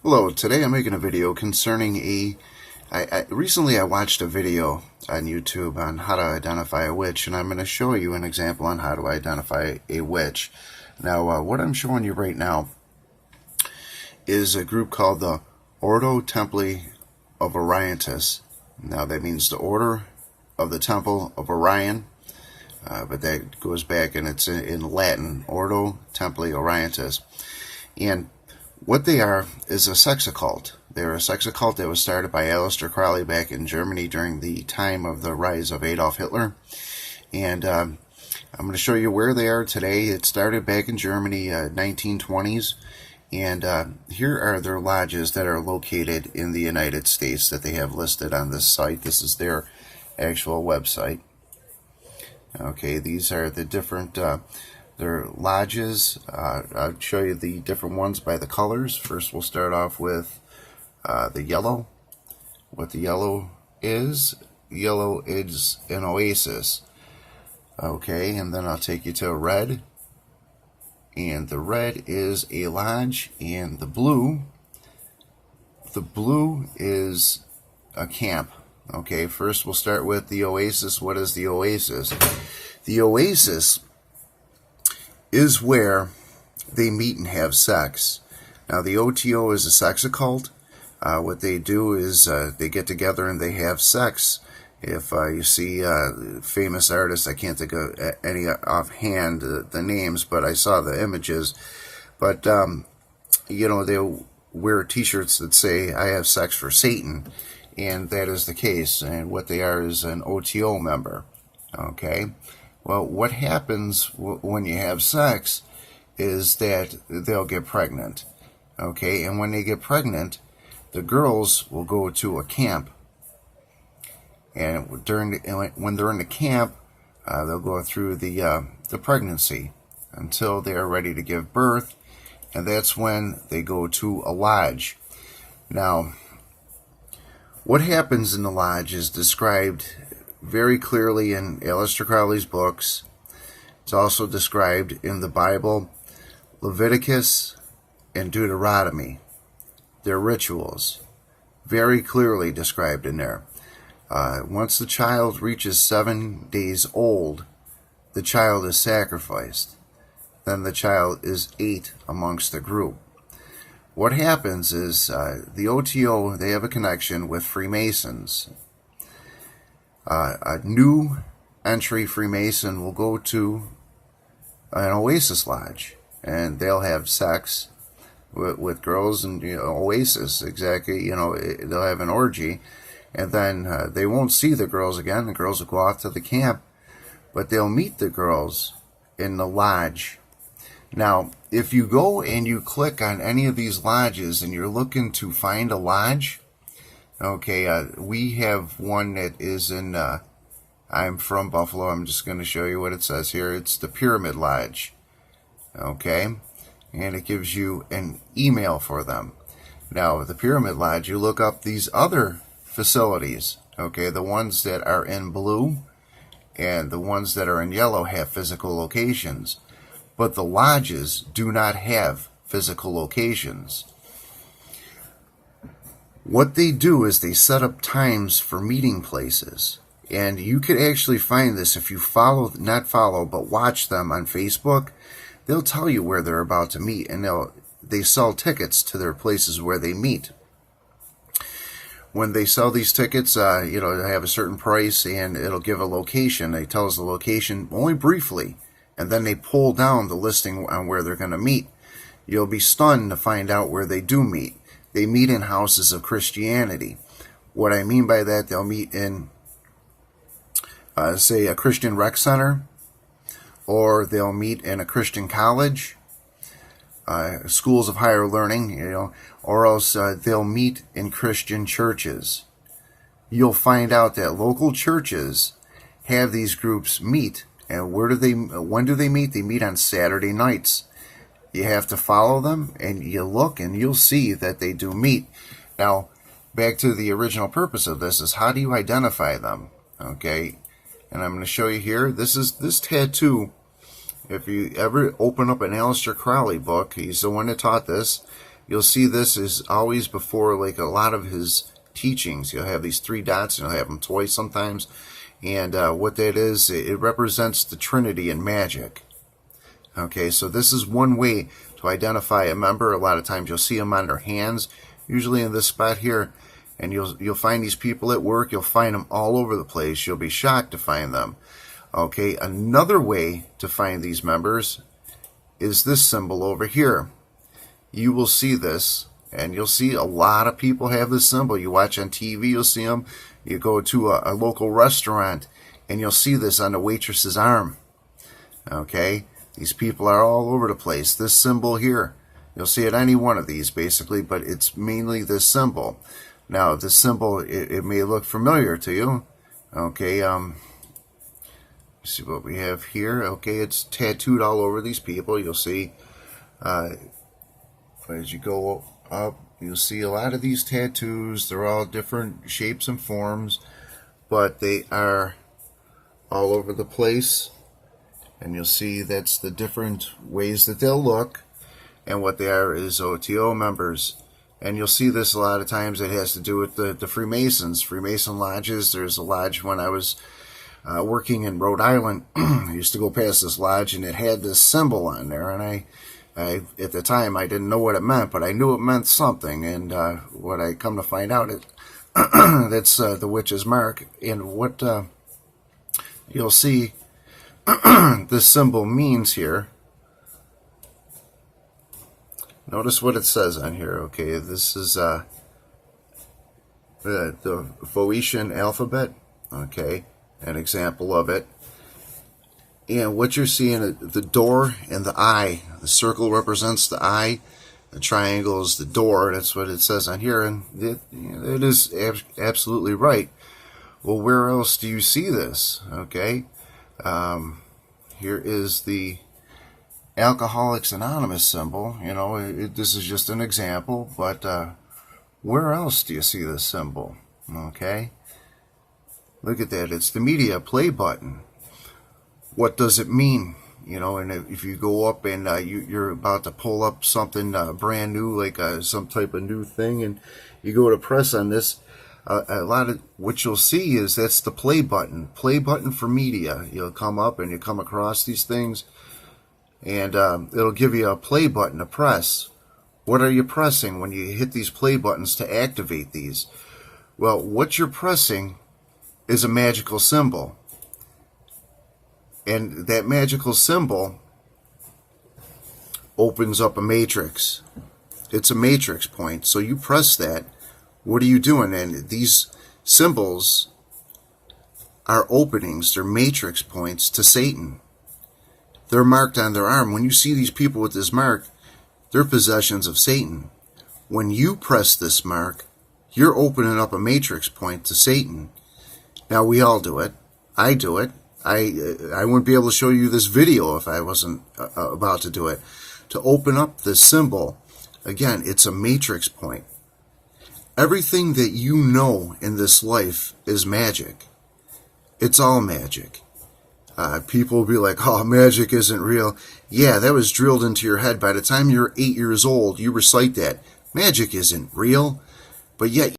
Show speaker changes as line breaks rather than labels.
Hello, today I'm making a video concerning recently I watched a video on YouTube on how to identify a witch, and I'm going to show you an example on how to identify a witch. Now, what I'm showing you right now is a group called the Ordo Templi of Orientis. Now, that means the Order of the Temple of Orion, but that goes back and it's in Latin, Ordo Templi Orientis. And what they are is a sex occult. They're a sex occult that was started by Aleister Crowley back in Germany during the time of the rise of Adolf Hitler. And I'm going to show you where they are today. It started back in Germany, 1920s. And here are their lodges that are located in the United States that they have listed on this site. This is their actual website. Okay, these are the different their lodges. I'll show you the different ones by the colors. First, we'll start off with the yellow. What the yellow is an oasis. Okay, and then I'll take you to red. And the red is a lodge. And the blue is a camp. Okay, first we'll start with the oasis. What is the oasis? The oasis is where they meet and have sex. Now, the OTO is a sex occult. What they do is they get together and they have sex. If you see famous artists, I can't think of any offhand the names, but I saw the images. But, they'll wear t-shirts that say, "I have sex for Satan," and that is the case. And what they are is an OTO member. Okay? Well, what happens when you have sex is that they'll get pregnant. Okay, and when they get pregnant, the girls will go to a camp. And when they're in the camp, they'll go through the pregnancy until they are ready to give birth, and that's when they go to a lodge. Now, what happens in the lodge is described very clearly in Aleister Crowley's books. It's also described in the Bible, Leviticus, and Deuteronomy. Their rituals, very clearly described in there. Once the child reaches 7 days old, the child is sacrificed. Then the child is ate amongst the group. What happens is the OTO, they have a connection with Freemasons. A new entry Freemason will go to an Oasis lodge, and they'll have sex with girls and Oasis, exactly. They'll have an orgy, and then they won't see the girls again. The girls will go off to the camp, but they'll meet the girls in the lodge. Now, if you go and you click on any of these lodges and you're looking to find a lodge, okay, we have one that is in, I'm from Buffalo. I'm just going to show you what it says here. It's the Pyramid Lodge. Okay, and it gives you an email for them. Now, the Pyramid Lodge, you look up these other facilities. Okay, the ones that are in blue and the ones that are in yellow have physical locations. But the lodges do not have physical locations. What they do is they set up times for meeting places. And you could actually find this if you but watch them on Facebook. They'll tell you where they're about to meet, and they sell tickets to their places where they meet. When they sell these tickets, they have a certain price, and it'll give a location. They tell us the location only briefly, and then they pull down the listing on where they're going to meet. You'll be stunned to find out where they do meet. They meet in houses of Christianity. What I mean by that, they'll meet in, say, a Christian rec center, or they'll meet in a Christian college, schools of higher learning, or else they'll meet in Christian churches. You'll find out that local churches have these groups meet, and when do they meet? They meet on Saturday nights. You have to follow them, and you look, and you'll see that they do meet. Now, back to the original purpose of this is how do you identify them? Okay, and I'm going to show you here. This tattoo. If you ever open up an Aleister Crowley book, he's the one that taught this. you'll see this is always before like a lot of his teachings. You'll have these 3 dots, and you'll have them twice sometimes. And what that is, it represents the Trinity in magic. Okay, so this is one way to identify a member. A lot of times you'll see them on their hands, usually in this spot here, and you'll find these people at work. You'll find them all over the place. You'll be shocked to find them. Okay, another way to find these members is this symbol over here. You will see this, and you'll see a lot of people have this symbol. You watch on TV, you'll see them. You go to a local restaurant, and you'll see this on the waitress's arm. Okay, these people are all over the place. This symbol here, you'll see it any one of these basically, but it's mainly this symbol. Now, this symbol, it may look familiar to you. Okay, see what we have here. Okay, it's tattooed all over these people. You'll see as you go up, you'll see a lot of these tattoos. They're all different shapes and forms, but they are all over the place. And you'll see that's the different ways that they'll look. And what they are is OTO members. And you'll see this a lot of times. It has to do with the Freemasons, Freemason lodges. There's a lodge when I was working in Rhode Island. I used to go past this lodge, and it had this symbol on there. And I at the time, I didn't know what it meant, but I knew it meant something. And what I come to find out, that's the witch's mark. And what you'll see this symbol means here. Notice what it says on here. Okay, this is the Phoenician alphabet. Okay, an example of it. And what you're seeing, the door and the eye. The circle represents the eye. The triangle is the door. That's what it says on here, and it is absolutely right. Well, where else do you see this? Okay, here is the Alcoholics Anonymous symbol. You know, this is just an example, but where else do you see this symbol? Okay, look at that. It's the media play button. What does it mean? You know, and if you go up and you're about to pull up something brand new, like some type of new thing, and you go to press on this, a lot of what you'll see is that's the play button for media. You'll come up and you come across these things, and it'll give you a play button to press. What are you pressing when you hit these play buttons to activate these? Well, what you're pressing is a magical symbol. And that magical symbol opens up a matrix. It's a matrix point. So you press that. What are you doing? And these symbols are openings. They're matrix points to Satan. They're marked on their arm. When you see these people with this mark, they're possessions of Satan. When you press this mark, you're opening up a matrix point to Satan. Now, we all do it. I do it. I wouldn't be able to show you this video if I wasn't about to do it. To open up this symbol, again, it's a matrix point. Everything that you know in this life is magic. It's all magic. People will be like, oh, magic isn't real. Yeah, that was drilled into your head. By the time you're 8 years old, you recite that. Magic isn't real, but yet